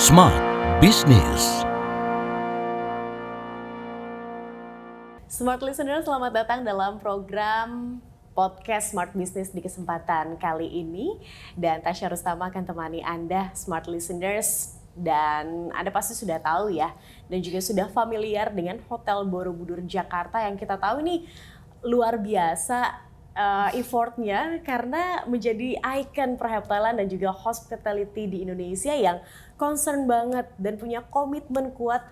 Smart Business. Smart Listener, selamat datang dalam program podcast Smart Business di kesempatan kali ini. Dan Tasya Rustama akan temani Anda Smart Listeners. Dan Anda pasti sudah tahu ya, dan juga sudah familiar dengan Hotel Borobudur Jakarta yang kita tahu ini luar biasa effortnya karena menjadi ikon perhotelan dan juga hospitality di Indonesia yang concern banget dan punya komitmen kuat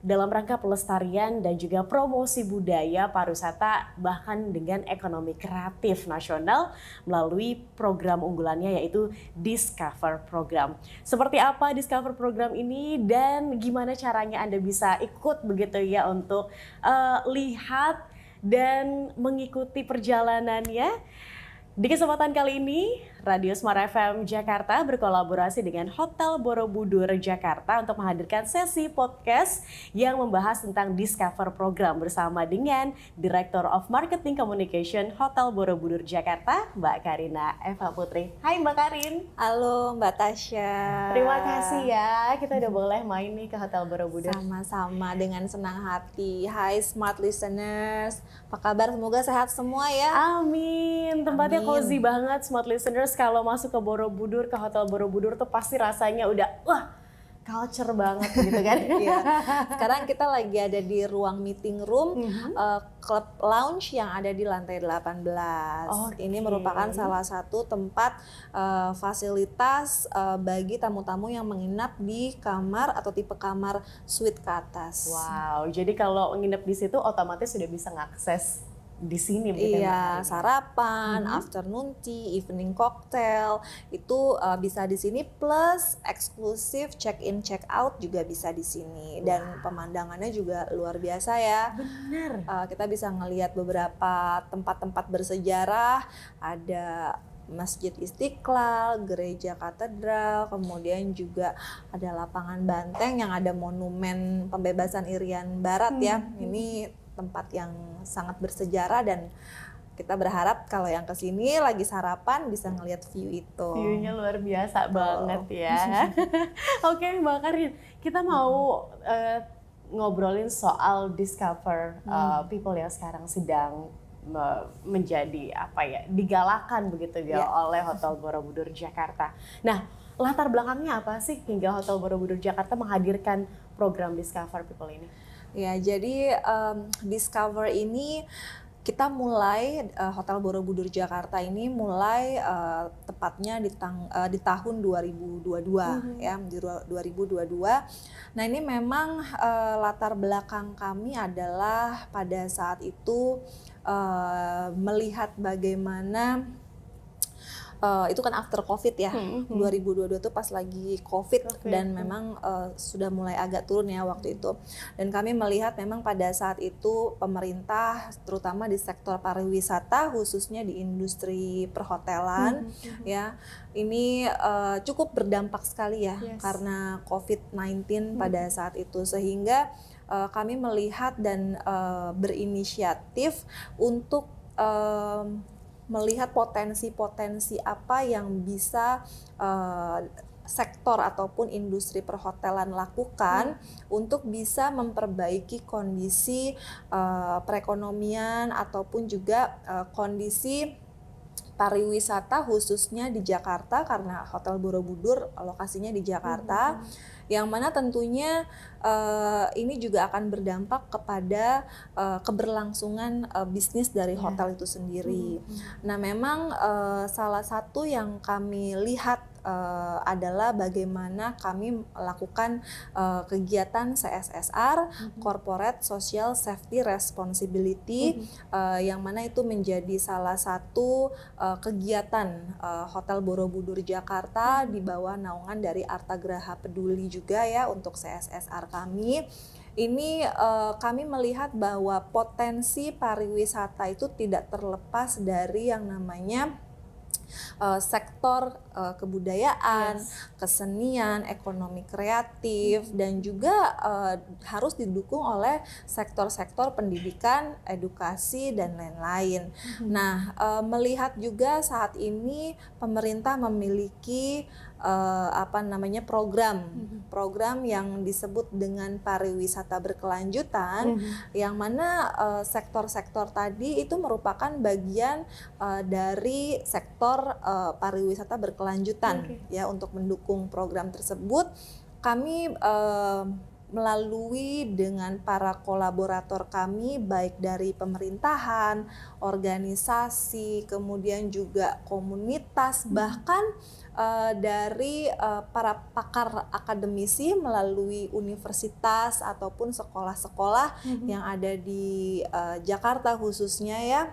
dalam rangka pelestarian dan juga promosi budaya pariwisata bahkan dengan ekonomi kreatif nasional melalui program unggulannya yaitu Discover Program. Seperti apa Discover Program ini dan gimana caranya Anda bisa ikut begitu ya untuk lihat dan mengikuti perjalanannya. Di kesempatan kali ini, Radio Smart FM Jakarta berkolaborasi dengan Hotel Borobudur Jakarta untuk menghadirkan sesi podcast yang membahas tentang Discover Program bersama dengan Director of Marketing Communication Hotel Borobudur Jakarta, Mbak Karina Eva Putri. Hai Mbak Karin. Halo Mbak Tasya. Terima kasih ya, kita udah boleh main nih ke Hotel Borobudur. Sama-sama dengan senang hati. Hai Smart Listeners, apa kabar? Semoga sehat semua ya. Amin. Tempatnya cozy banget Smart Listeners. Kalau masuk ke Borobudur, ke Hotel Borobudur tuh pasti rasanya udah wah culture banget gitu kan. Iya. Sekarang kita lagi ada di ruang meeting room club lounge yang ada di lantai 18. Ini merupakan salah satu tempat fasilitas bagi tamu-tamu yang menginap di kamar atau tipe kamar suite ke atas. Wow, jadi kalau nginep di situ otomatis sudah bisa ngakses di sini begitu. Iya, sarapan, afternoon tea, evening cocktail itu bisa di sini, plus eksklusif check in check out juga bisa di sini. Dan pemandangannya juga luar biasa ya. Bener. Kita bisa ngelihat beberapa tempat-tempat bersejarah, ada Masjid Istiqlal, Gereja Katedral, kemudian juga ada lapangan banteng yang ada monumen pembebasan Irian Barat ya. Ini tempat yang sangat bersejarah dan kita berharap kalau yang kesini lagi sarapan bisa ngelihat view itu. View-nya luar biasa banget ya. Oke Mbak Karin, kita mau ngobrolin soal Discover People yang sekarang sedang menjadi apa ya, digalakan begitu ya oleh Hotel Borobudur Jakarta. Nah, latar belakangnya apa sih hingga Hotel Borobudur Jakarta menghadirkan program Discover People ini? Ya, jadi Discover ini kita mulai Hotel Borobudur Jakarta ini mulai tepatnya di tahun 2022 ya, di 2022. Nah, ini memang latar belakang kami adalah pada saat itu melihat bagaimana itu kan after COVID ya, 2022 itu pas lagi COVID dan memang sudah mulai agak turun ya waktu itu. Dan kami melihat memang pada saat itu pemerintah terutama di sektor pariwisata khususnya di industri perhotelan ya, ini cukup berdampak sekali ya karena COVID-19 pada saat itu, sehingga kami melihat dan berinisiatif untuk melihat potensi-potensi apa yang bisa sektor ataupun industri perhotelan lakukan untuk bisa memperbaiki kondisi perekonomian ataupun juga kondisi pariwisata khususnya di Jakarta, karena Hotel Borobudur lokasinya di Jakarta, yang mana tentunya ini juga akan berdampak kepada keberlangsungan bisnis dari hotel itu sendiri. Nah, memang salah satu yang kami lihat adalah bagaimana kami melakukan kegiatan CSSR, Corporate Social Safety Responsibility, yang mana itu menjadi salah satu kegiatan Hotel Borobudur Jakarta di bawah naungan dari Artagraha Peduli juga ya untuk CSSR kami. Ini kami melihat bahwa potensi pariwisata itu tidak terlepas dari yang namanya sektor kebudayaan, kesenian, ekonomi kreatif, dan juga harus didukung oleh sektor-sektor pendidikan, edukasi, dan lain-lain. Nah, melihat juga saat ini pemerintah memiliki program yang disebut dengan pariwisata berkelanjutan, yang mana sektor-sektor tadi itu merupakan bagian dari sektor pariwisata berkelanjutan. Ya, untuk mendukung program tersebut kami melalui dengan para kolaborator kami, baik dari pemerintahan, organisasi, kemudian juga komunitas, bahkan dari para pakar akademisi melalui universitas ataupun sekolah-sekolah yang ada di Jakarta khususnya ya.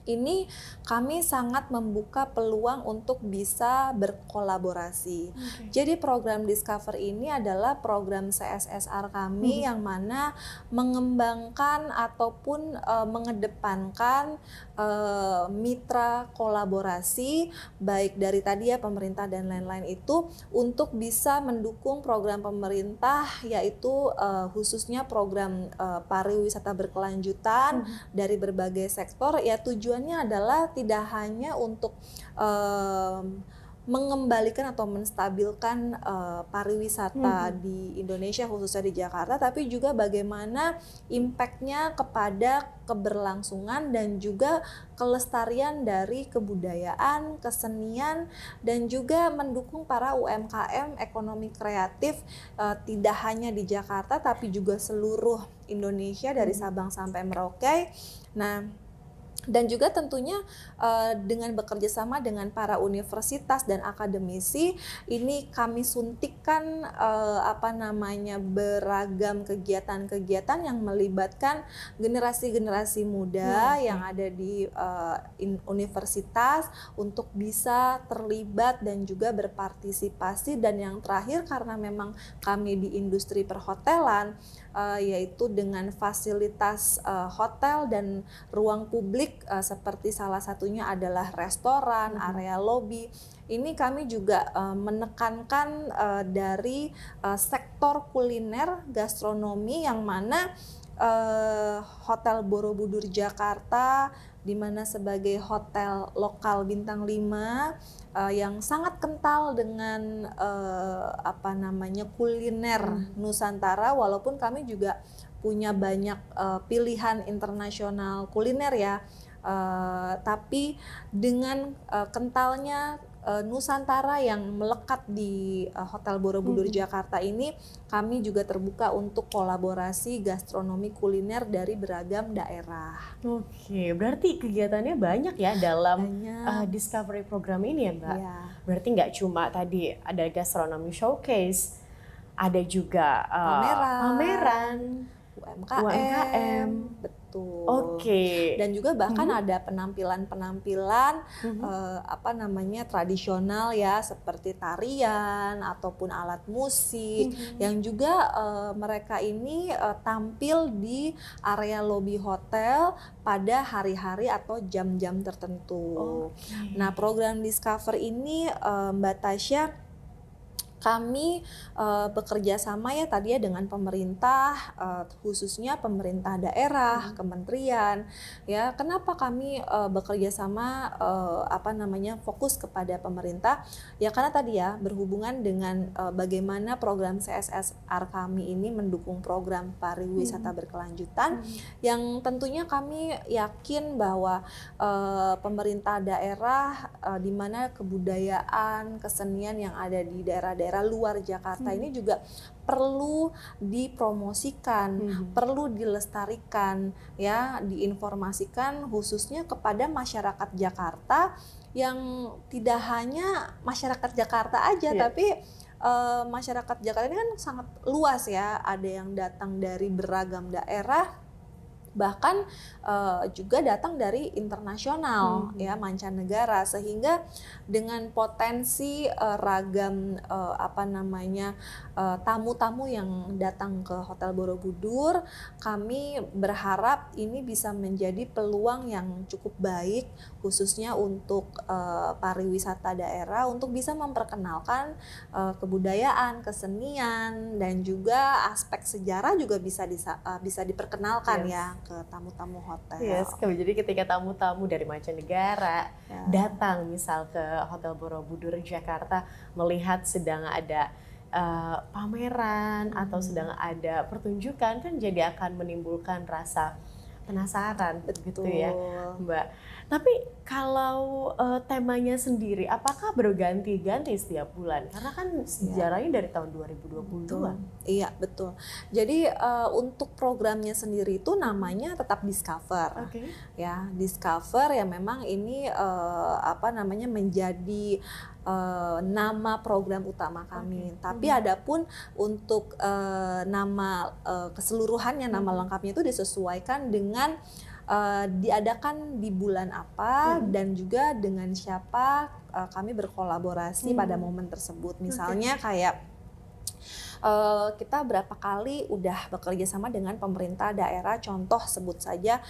Ini kami sangat membuka peluang untuk bisa berkolaborasi. Jadi program Discover ini adalah program CSSR kami yang mana mengembangkan ataupun mengedepankan mitra kolaborasi, baik dari tadi ya pemerintah dan lain-lain itu, untuk bisa mendukung program pemerintah, yaitu khususnya program pariwisata berkelanjutan dari berbagai sektor. Ya, tujuannya adalah tidak hanya untuk mengembalikan atau menstabilkan pariwisata di Indonesia, khususnya di Jakarta, tapi juga bagaimana impact-nya kepada keberlangsungan dan juga kelestarian dari kebudayaan, kesenian, dan juga mendukung para UMKM ekonomi kreatif, tidak hanya di Jakarta tapi juga seluruh Indonesia dari Sabang sampai Merauke. Nah, dan juga tentunya dengan bekerja sama dengan para universitas dan akademisi, ini kami suntikan beragam kegiatan-kegiatan yang melibatkan generasi-generasi muda yang ada di universitas untuk bisa terlibat dan juga berpartisipasi. Dan yang terakhir, karena memang kami di industri perhotelan, yaitu dengan fasilitas hotel dan ruang publik, seperti salah satunya adalah restoran, area lobi. Ini kami juga menekankan dari sektor kuliner, gastronomi, yang mana Hotel Borobudur Jakarta, di mana sebagai hotel lokal bintang 5 yang sangat kental dengan kuliner Nusantara, walaupun kami juga punya banyak pilihan internasional kuliner ya, tapi dengan kentalnya Nusantara yang melekat di Hotel Borobudur Jakarta ini, kami juga terbuka untuk kolaborasi gastronomi kuliner dari beragam daerah. Oke, berarti kegiatannya banyak ya dalam Discovery program ini ya, Mbak? Ya. Berarti nggak cuma tadi ada gastronomi showcase, ada juga pameran, UMKM. Betul. Oke. Dan juga bahkan ada penampilan-penampilan tradisional ya, seperti tarian ataupun alat musik yang juga mereka ini tampil di area lobi hotel pada hari-hari atau jam-jam tertentu. Nah, program Discover ini Mbak Tasya, kami bekerja sama ya tadi ya dengan pemerintah, khususnya pemerintah daerah, kementerian. Ya, kenapa kami bekerja sama fokus kepada pemerintah? Ya karena tadi ya berhubungan dengan bagaimana program CSSR kami ini mendukung program pariwisata berkelanjutan, yang tentunya kami yakin bahwa pemerintah daerah di mana kebudayaan, kesenian yang ada di daerah-daerah luar Jakarta ini juga perlu dipromosikan, perlu dilestarikan ya, diinformasikan khususnya kepada masyarakat Jakarta, yang tidak hanya masyarakat Jakarta aja, tapi masyarakat Jakarta ini kan sangat luas ya, ada yang datang dari beragam daerah, bahkan juga datang dari internasional ya, mancanegara, sehingga dengan potensi ragam tamu-tamu yang datang ke Hotel Borobudur, kami berharap ini bisa menjadi peluang yang cukup baik khususnya untuk pariwisata daerah, untuk bisa memperkenalkan kebudayaan, kesenian, dan juga aspek sejarah juga bisa diperkenalkan ya. ke tamu-tamu hotel. Yes, jadi ketika tamu-tamu dari mancanegara datang misal ke Hotel Borobudur Jakarta melihat sedang ada pameran atau sedang ada pertunjukan, kan jadi akan menimbulkan rasa penasaran. Gitu ya Mbak. Tapi kalau temanya sendiri apakah berganti-ganti setiap bulan? Karena kan sejarahnya dari tahun 2022. Iya, betul. Jadi untuk programnya sendiri itu namanya tetap Discover. Ya, Discover ya memang ini menjadi nama program utama kami. Tapi adapun untuk nama keseluruhannya, nama lengkapnya itu disesuaikan dengan diadakan di bulan apa dan juga dengan siapa kami berkolaborasi pada momen tersebut. Misalnya kayak kita berapa kali udah bekerja sama dengan pemerintah daerah, contoh sebut saja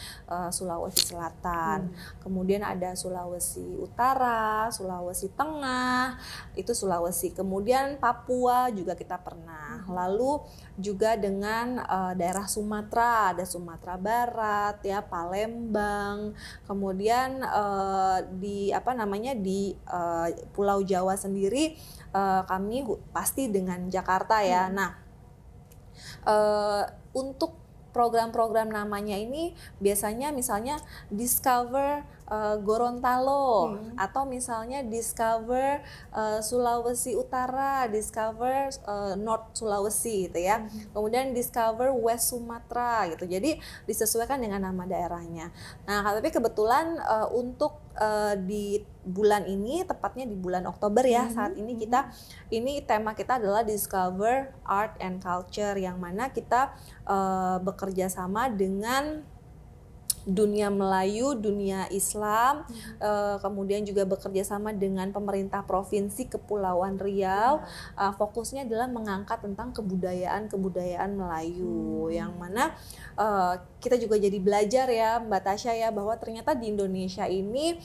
Sulawesi Selatan, kemudian ada Sulawesi Utara, Sulawesi Tengah, itu Sulawesi, kemudian Papua juga kita pernah, lalu juga dengan daerah Sumatera, ada Sumatera Barat, ya Palembang, kemudian di Pulau Jawa sendiri kami pasti dengan Jakarta ya. Nah, untuk program-program namanya ini biasanya misalnya Discover Gorontalo atau misalnya Discover Sulawesi Utara, Discover North Sulawesi gitu ya. Kemudian Discover West Sumatera gitu. Jadi disesuaikan dengan nama daerahnya. Nah, tapi kebetulan untuk di bulan ini, tepatnya di bulan Oktober ya, saat ini tema kita adalah Discover Art and Culture, yang mana kita bekerja sama dengan dunia Melayu, dunia Islam, kemudian juga bekerja sama dengan pemerintah Provinsi Kepulauan Riau. Fokusnya adalah mengangkat tentang kebudayaan Melayu, yang mana kita juga jadi belajar ya Mbak Tasya ya, bahwa ternyata di Indonesia ini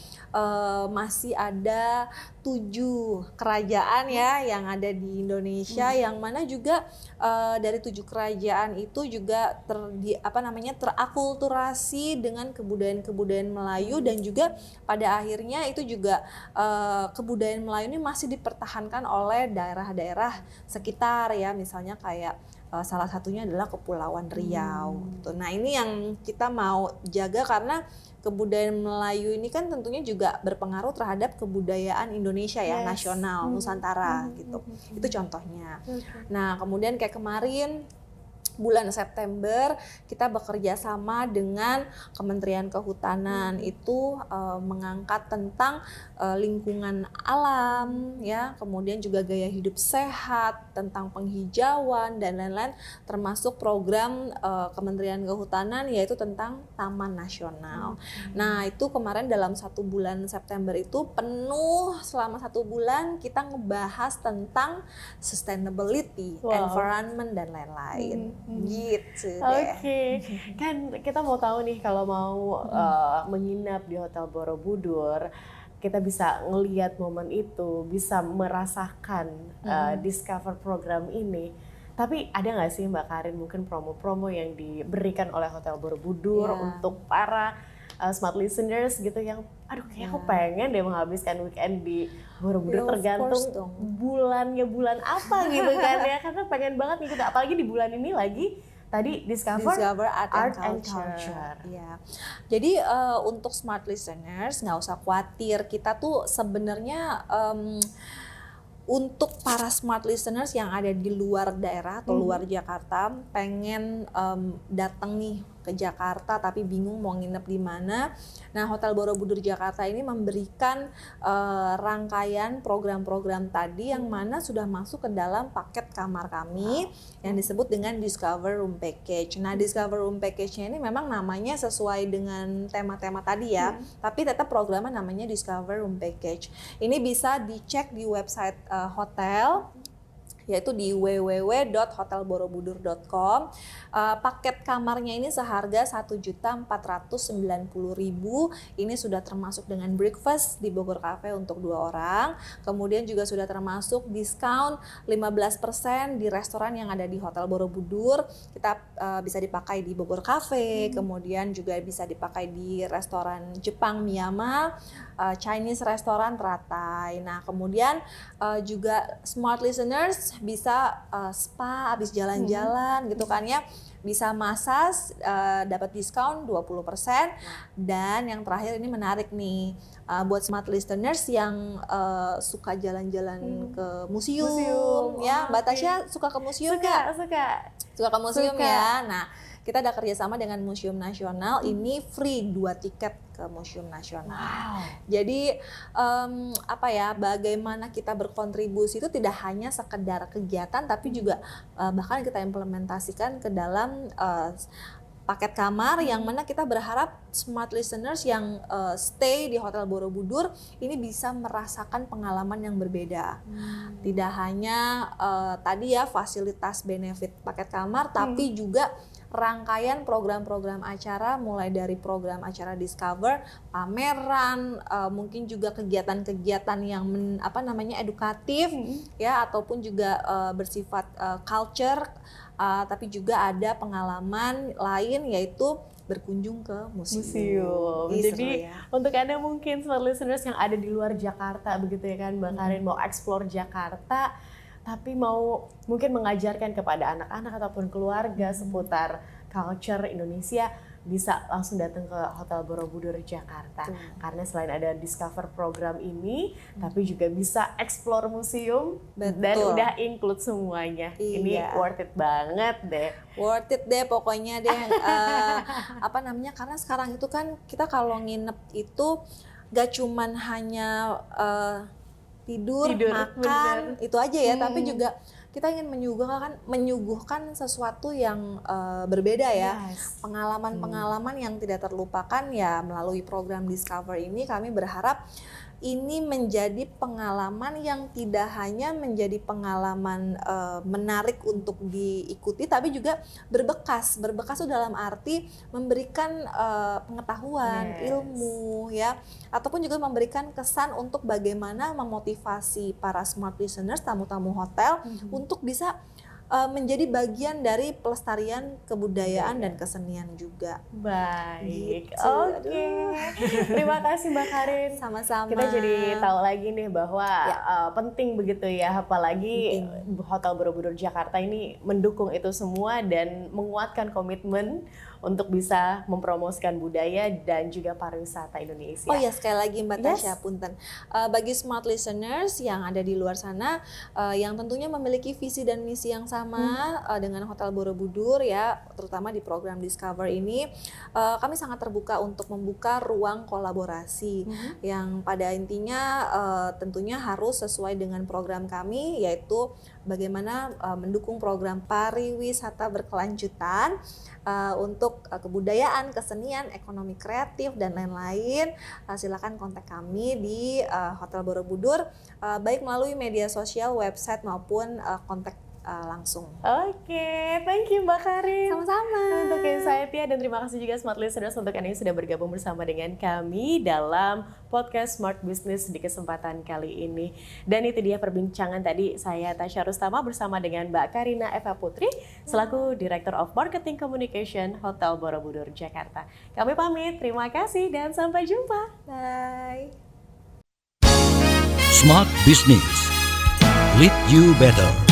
masih ada 7 kerajaan ya yang ada di Indonesia, yang mana juga dari 7 kerajaan itu juga terakulturasi dengan kebudayaan Melayu, dan juga pada akhirnya itu juga kebudayaan Melayu ini masih dipertahankan oleh daerah-daerah sekitar ya, misalnya kayak salah satunya adalah Kepulauan Riau. Nah, ini yang kita mau jaga, karena kebudayaan Melayu ini kan tentunya juga berpengaruh terhadap kebudayaan Indonesia ya, nasional, Nusantara gitu. Itu contohnya. Nah, kemudian kayak kemarin bulan September kita bekerja sama dengan Kementerian Kehutanan, itu mengangkat tentang lingkungan alam ya, kemudian juga gaya hidup sehat, tentang penghijauan dan lain-lain, termasuk program Kementerian Kehutanan yaitu tentang Taman Nasional. Nah, itu kemarin dalam 1 bulan September itu penuh, selama 1 bulan kita ngebahas tentang sustainability, environment dan lain-lain. Gitu deh. Kan kita mau tahu nih, kalau mau menginap di Hotel Borobudur, kita bisa ngelihat momen itu, bisa merasakan Discover program ini. Tapi ada nggak sih Mbak Karin mungkin promo-promo yang diberikan oleh Hotel Borobudur untuk para smart listeners gitu, yang kayak aku pengen deh menghabiskan weekend di Borobudur, tergantung bulan apa gitu kan ya, karena pengen banget nih kita, apalagi di bulan ini lagi tadi Discover Art and Culture. Ya. Jadi untuk smart listeners nggak usah khawatir, kita tuh sebenarnya untuk para smart listeners yang ada di luar daerah atau luar Jakarta, pengen datang nih ke Jakarta tapi bingung mau nginep di mana. Nah, Hotel Borobudur Jakarta ini memberikan rangkaian program-program tadi yang mana sudah masuk ke dalam paket kamar kami yang disebut dengan Discover Room Package. Nah, Discover Room Package-nya ini memang namanya sesuai dengan tema-tema tadi ya, tapi tetap programnya namanya Discover Room Package. Ini bisa dicek di website hotel yaitu di www.hotelborobudur.com. Paket kamarnya ini seharga Rp1.490.000. Ini sudah termasuk dengan breakfast di Bogor Cafe untuk 2 orang. Kemudian juga sudah termasuk diskon 15% di restoran yang ada di Hotel Borobudur. Kita bisa dipakai di Bogor Cafe, kemudian juga bisa dipakai di restoran Jepang Miyama, Chinese restoran Teratai. Nah, kemudian juga smart listeners bisa spa habis jalan-jalan gitu kan ya. Bisa massage, dapat diskon 20%. Dan yang terakhir ini menarik nih, buat smart listeners yang suka jalan-jalan ke museum ya. Mbak Tasya suka ke museum nggak? Suka ke museum ya. Nah, kita ada kerjasama dengan Museum Nasional, ini free 2 tiket ke Museum Nasional. Jadi bagaimana kita berkontribusi itu tidak hanya sekedar kegiatan, tapi juga bahkan kita implementasikan ke dalam paket kamar yang mana kita berharap smart listeners yang stay di Hotel Borobudur ini bisa merasakan pengalaman yang berbeda. Tidak hanya tadi ya fasilitas benefit paket kamar, tapi juga rangkaian program-program acara, mulai dari program acara Discover, pameran, mungkin juga kegiatan-kegiatan yang edukatif ya, ataupun juga bersifat culture, tapi juga ada pengalaman lain yaitu berkunjung ke museum. Jadi untuk Anda mungkin smart listeners yang ada di luar Jakarta begitu ya kan, Mbak Karin, mau explore Jakarta tapi mau mungkin mengajarkan kepada anak-anak ataupun keluarga seputar culture Indonesia, bisa langsung datang ke Hotel Borobudur Jakarta. Karena selain ada Discover program ini, tapi juga bisa explore museum. Dan udah include semuanya. Ini worth it banget deh. Worth it deh pokoknya deh. Karena sekarang itu kan kita kalau nginep itu gak cuman hanya tidur, makan, itu aja ya, tapi juga kita ingin menyuguhkan sesuatu yang berbeda ya. Pengalaman-pengalaman yang tidak terlupakan ya. Melalui program Discover ini kami berharap ini menjadi pengalaman yang tidak hanya menjadi pengalaman menarik untuk diikuti, tapi juga berbekas itu dalam arti memberikan pengetahuan, ilmu ya, ataupun juga memberikan kesan untuk bagaimana memotivasi para smart listeners, tamu-tamu hotel untuk bisa menjadi bagian dari pelestarian kebudayaan dan kesenian juga. Baik, oke. Terima kasih Mbak Karin. Sama-sama. Kita jadi tahu lagi nih bahwa penting begitu ya, apalagi Hotel Borobudur Jakarta ini mendukung itu semua dan menguatkan komitmen untuk bisa mempromosikan budaya dan juga pariwisata Indonesia. Oh ya, sekali lagi Mbak Tasya, punten. Bagi smart listeners yang ada di luar sana, yang tentunya memiliki visi dan misi yang sama dengan Hotel Borobudur ya, terutama di program Discover ini, kami sangat terbuka untuk membuka ruang kolaborasi yang pada intinya tentunya harus sesuai dengan program kami, yaitu bagaimana mendukung program pariwisata berkelanjutan untuk kebudayaan, kesenian, ekonomi kreatif, dan lain-lain. Silakan kontak kami di Hotel Borobudur, baik melalui media sosial, website, maupun kontak langsung. Oke, thank you Mbak Karin. Sama-sama. Untuk insight-nya, dan terima kasih juga Smart Listeners untuk Anda yang sudah bergabung bersama dengan kami dalam podcast Smart Business di kesempatan kali ini. Dan itu dia perbincangan tadi saya Tasya Rustama bersama dengan Mbak Karina Eva Putri selaku Director of Marketing Communication Hotel Borobudur Jakarta. Kami pamit, terima kasih dan sampai jumpa. Bye. Smart Business. Lead you better.